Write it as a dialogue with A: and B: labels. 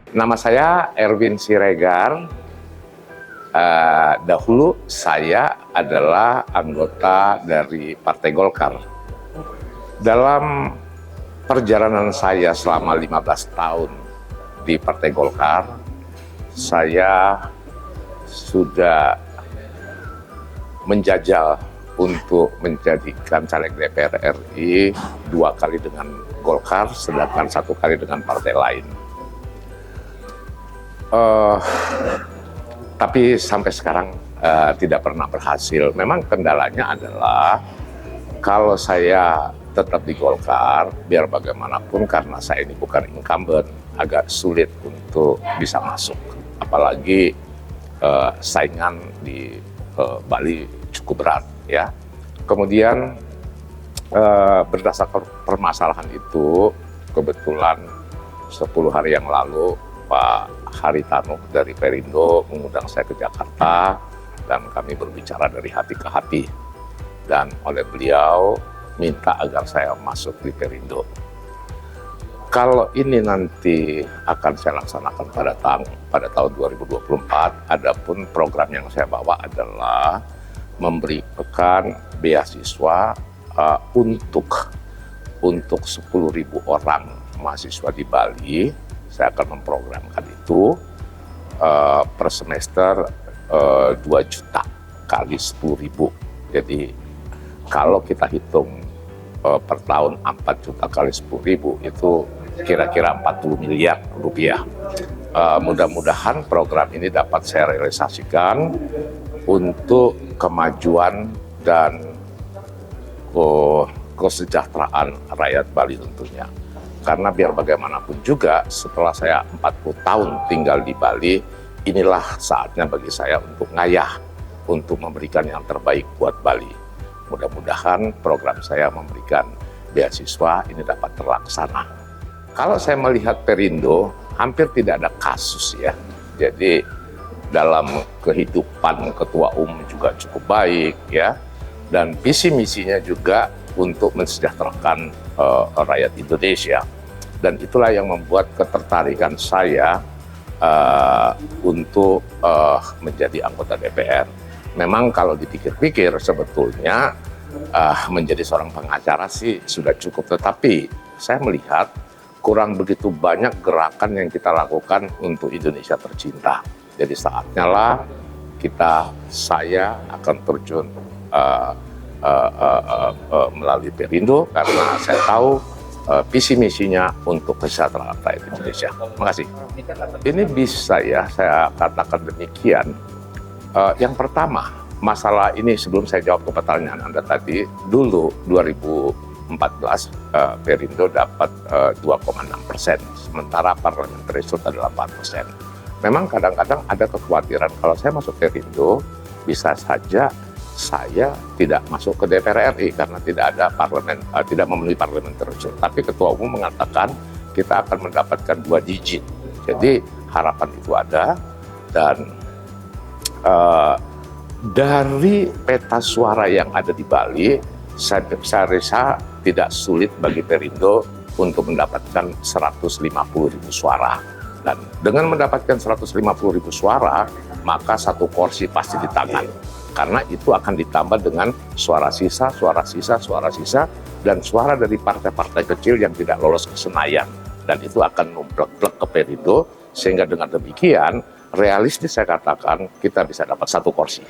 A: Nama saya Erwin Siregar. Dahulu saya adalah anggota dari Partai Golkar. Dalam perjalanan saya selama 15 tahun di Partai Golkar, saya sudah menjajal untuk menjadikan caleg DPR RI 2 kali dengan Golkar, sedangkan 1 kali dengan partai lain. Tapi sampai sekarang tidak pernah berhasil. Memang kendalanya adalah kalau saya tetap di Golkar, biar bagaimanapun karena saya ini bukan incumbent, agak sulit untuk bisa masuk. Apalagi saingan di Bali cukup berat, ya. Kemudian berdasarkan permasalahan itu, kebetulan 10 hari yang lalu Pak Haritanu dari Perindo mengundang saya ke Jakarta dan kami berbicara dari hati ke hati, dan oleh beliau minta agar saya masuk di Perindo. Kalau ini nanti akan saya laksanakan pada tahun 2024, adapun program yang saya bawa adalah memberikan beasiswa untuk 10.000 orang mahasiswa di Bali. Saya akan memprogramkan itu per semester 2 juta kali 10.000. Jadi kalau kita hitung per tahun 4 juta kali 10.000 itu kira-kira 40 miliar rupiah. Mudah-mudahan program ini dapat saya realisasikan untuk kemajuan dan kesejahteraan rakyat Bali tentunya. Karena biar bagaimanapun juga setelah saya 40 tahun tinggal di Bali, inilah saatnya bagi saya untuk ngayah, untuk memberikan yang terbaik buat Bali. Mudah-mudahan program saya memberikan beasiswa ini dapat terlaksana. Kalau saya melihat Perindo, hampir tidak ada kasus ya. Jadi dalam kehidupan ketua umum juga cukup baik ya. Dan visi misinya juga untuk mensejahterakan rakyat Indonesia. Dan itulah yang membuat ketertarikan saya untuk menjadi anggota DPR. Memang kalau dipikir-pikir sebetulnya menjadi seorang pengacara sih sudah cukup, tetapi saya melihat kurang begitu banyak gerakan yang kita lakukan untuk Indonesia tercinta. Jadi saatnya lah saya akan terjun melalui Perindo karena saya tahu visi misinya untuk kesejahteraan rakyat Indonesia. Terima kasih. Ini bisa ya saya katakan demikian. Yang pertama, masalah ini sebelum saya jawab ke pertanyaan Anda tadi, dulu 2014 Perindo dapat 2,6%, sementara parliamentary threshold adalah 4%. Memang kadang-kadang ada kekhawatiran kalau saya masuk Perindo, bisa saja saya tidak masuk ke DPR RI karena tidak memenuhi parliamentary threshold. Tapi Ketua Umum mengatakan kita akan mendapatkan 2 digit. Jadi harapan itu ada, dan dari peta suara yang ada di Bali, saya rasa tidak sulit bagi Perindo untuk mendapatkan 150.000 suara. Dan dengan mendapatkan 150.000 suara, maka 1 kursi pasti di tangan. Karena itu akan ditambah dengan suara sisa, dan suara dari partai-partai kecil yang tidak lolos ke Senayan. Dan itu akan numplek-plek ke Perindo, sehingga dengan demikian, realistis saya katakan kita bisa dapat 1 kursi.